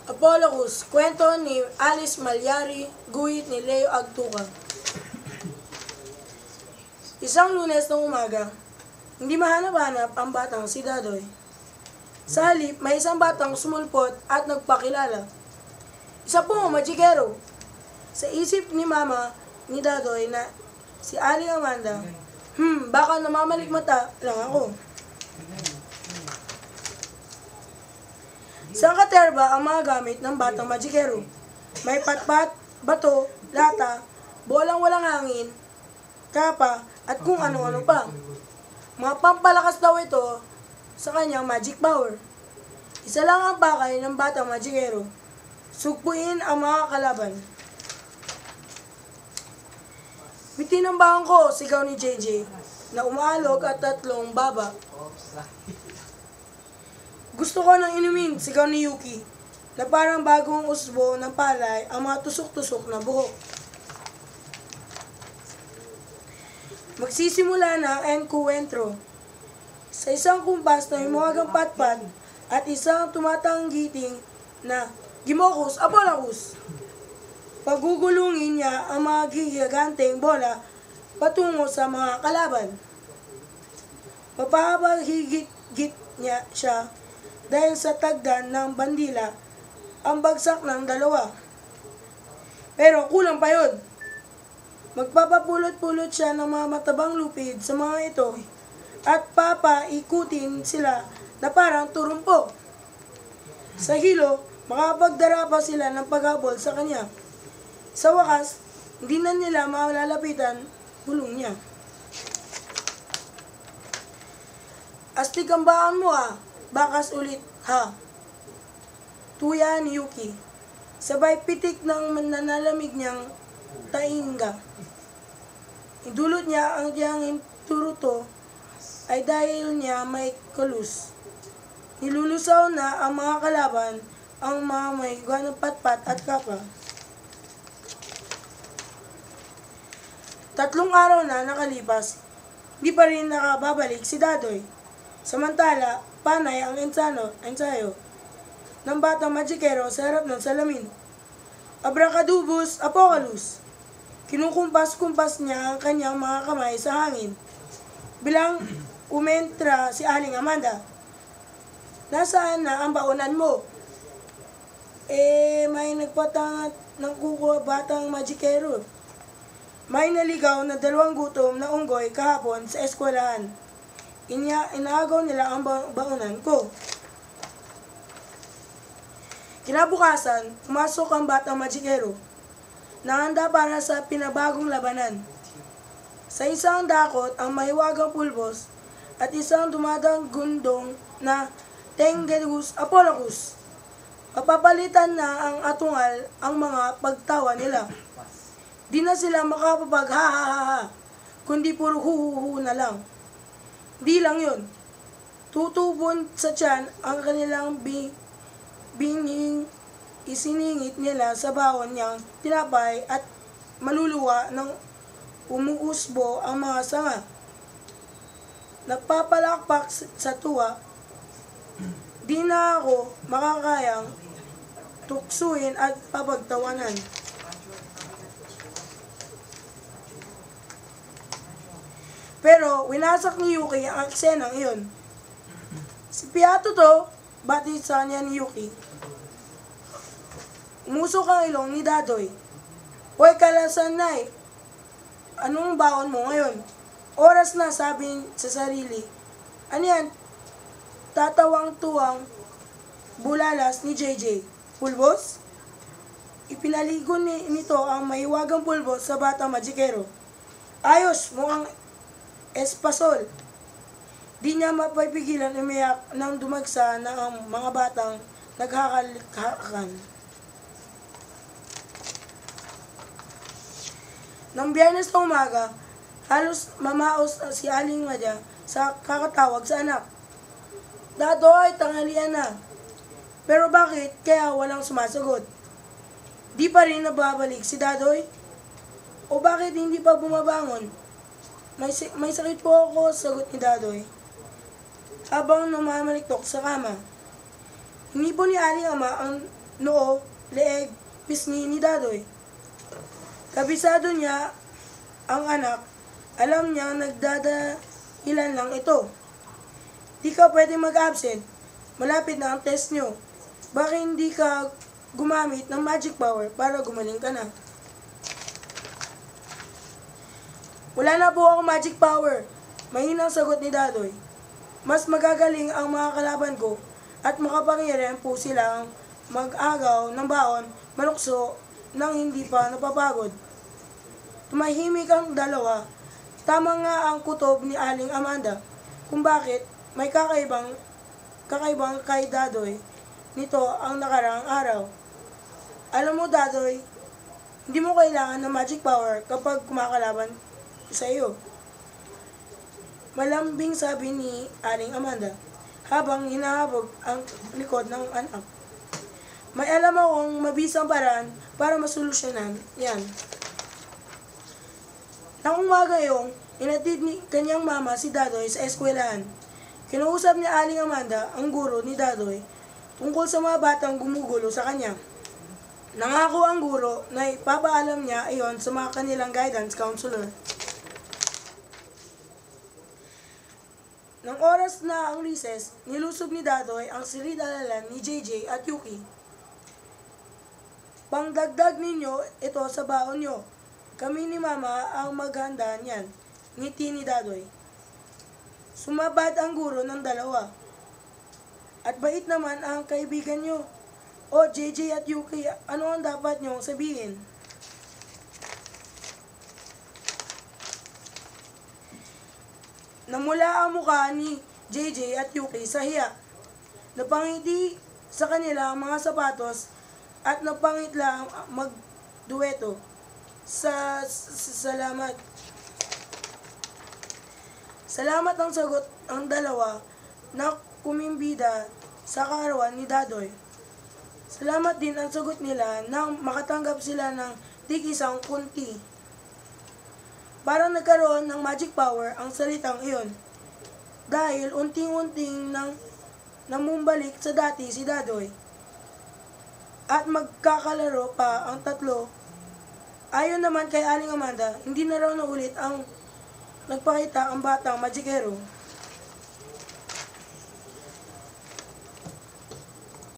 Apolocus, kwento ni Alice Malyari, guhit ni Leo Agtuca. Isang Lunes ng umaga, hindi mahanap-hanap ang batang si Dadoy. Sa halip, may isang batang sumulpot at nagpakilala. Isa pong magikero. Sa isip ni Mama ni Dadoy na si Aling Amanda, baka namamalikmata lang ako. Sa katerba ang mga gamit ng batang magikero. May patpat, bato, lata, bolang walang hangin, kapa, at kung ano-ano pa. Mga pampalakas daw ito sa kanyang magic power. Isa lang ang pakay ng batang magikero. Sugpuin ang mga kalaban. Bitinambahan ko, sigaw ni JJ, na umaalog at tatlong baba. Gusto ko nang inumin, sigaw ni Yuki, na parang bagong usbo ng palay ang mga tusok-tusok na buhok. Magsisimula na ang enkuwentro. Sa isang kumpas na himuwagang patpat at isang tumatanggiting na Gimokus Apolocus. Pagugulungin niya ang mga giganteng bola patungo sa mga kalaban. Mapapahigit-git niya siya dahil sa tagdan ng bandila ang bagsak ng dalawa. Pero kulang pa yun. Magpapapulot-pulot siya ng mga matabang lupid sa mga ito at papaikutin sila na parang turumpok. Sa hilo, makapagdara pa sila ng paghabol sa kanya. Sa wakas, hindi na nila malalapitan bulong niya. Astig ang baan mo bakas ulit ha. Tuya ni Yuki. Sabay pitik ng nanlalamig niyang tainga. Idulot niya ang diyang turuto ay dahil niya may kulus. Nilulusaw na ang mga kalaban ang mga may ganang patpat at kapa. 3 araw na nakalipas, di pa rin nakababalik si Dadoy. Samantala, panay ang ensayo ng batang magikero sa harap ng salamin. Abracadubus Apocalypse. Kinukumpas-kumpas niya ang kanyang mga kamay sa hangin. Bilang umentra si Aling Amanda. Nasaan na ang baonan mo? May nagpatangat ng kuko batang magikero. May naligaw na 2 gutom na unggoy kahapon sa eskwelahan. Inaagaw nila ang baonan ko. Kinabukasan, pumasok ang batang magikero. Nahanda para sa pinabagong labanan. Sa isang dakot ang mahiwagang pulbos at isang dumadang gundong na Tengelus Apolocus. Papapalitan na ang atungal ang mga pagtawa nila. Di na sila makapapag ha, kundi puro hu na lang. Di lang yun. Tutubon sa tiyan ang kanilang bining isiningit nila sa bawon niyang tinapay at maluluwa ng umuusbo ang mga sanga. Nagpapalakpak sa tuwa. Di na ako makakayang tuksuin at papagtawanan. Pero winasak ni Yuki ang eksenang iyon. Si Piato to, batid sa niya ni Yuki. Umusok ang ilong ni Dadoy. Hoy kalasan nay, anong baon mo ngayon? Oras na, sabi sa sarili. Ano yan? Tatawang-tuwang bulalas ni JJ. Pulbos? Ipinaligo nito ang mahiwagang pulbos sa batang magikero. Ayos, mukhang espasol. Di niya mapapigilan umiyak nang dumagsa na ang mga batang naghahakakan. Nang Biyernes na umaga, halos mamaos si Aling Madya sa kakatawag sa anak. Dadoy, tanghalian na. Pero bakit kaya walang sumasagot? Di pa rin nababalik si Dadoy? O bakit hindi pa bumabangon? May sakit po ako, sagot ni Dadoy. Habang namamaliktok sa kama. Hinipo ni Aling Ama ang noo, leeg, pisngi ni Dadoy. Kabisado niya ang anak. Alam niya nagdadahilan lang ito. Di ka pwede mag-absent. Malapit na ang test nyo. Bakit hindi ka gumamit ng magic power para gumaling ka na? Wala na po ako magic power. Mahinang sagot ni Dadoy. Mas magagaling ang mga kalaban ko at makapangyarihan po silang mag-agaw ng baon, manukso, nang hindi pa napapagod. Tumahimik ang dalawa. Tama nga ang kutob ni Aling Amanda kung bakit may kakaibang kay Dadoy nito ang nakaraang araw. Alam mo Dadoy, hindi mo kailangan ng magic power kapag kumakalaban sa iyo. Malambing sabi ni Aling Amanda habang hinahabog ang likod ng anak. May alam akong mabisang paraan para masolusyonan yan. Nang umaga yung, inatid ni kanyang mama si Dadoy sa eskwelahan. Kinausap ni Aling Amanda ang guro ni Dadoy tungkol sa mga batang gumugulo sa kanya. Nangako ang guro na ipapaalam niya iyon sa mga kanilang guidance counselor. Nang oras na ang recess, nilusob ni Dadoy ang silid-aralan ni JJ at Yuki. Pangdagdag ninyo ito sa baon nyo. Kami ni Mama ang maghanda niyan, ngiti ni Dadoy. Sumabad ang guro ng dalawa. At bait naman ang kaibigan nyo. O JJ at Yuki, ano ang dapat nyong sabihin? Namula ang mukha ni JJ at Yuki sa hiya. Napangiti sa kanila ang mga sapatos at napangitla ang magdueto. Salamat. Salamat ang sagot ang dalawa na kumimbida sa kaarawan ni Dadoy. Salamat din ang sagot nila nang makatanggap sila ng tig-isang kunti. Parang nagkaroon ng magic power ang salitang iyon. Dahil unting-unting nang namumbalik sa dati si Dadoy. At magkakalaro pa ang tatlo. Ayon naman kay Aling Amanda, hindi na raw naulit ang nagpakita ang batang magikero.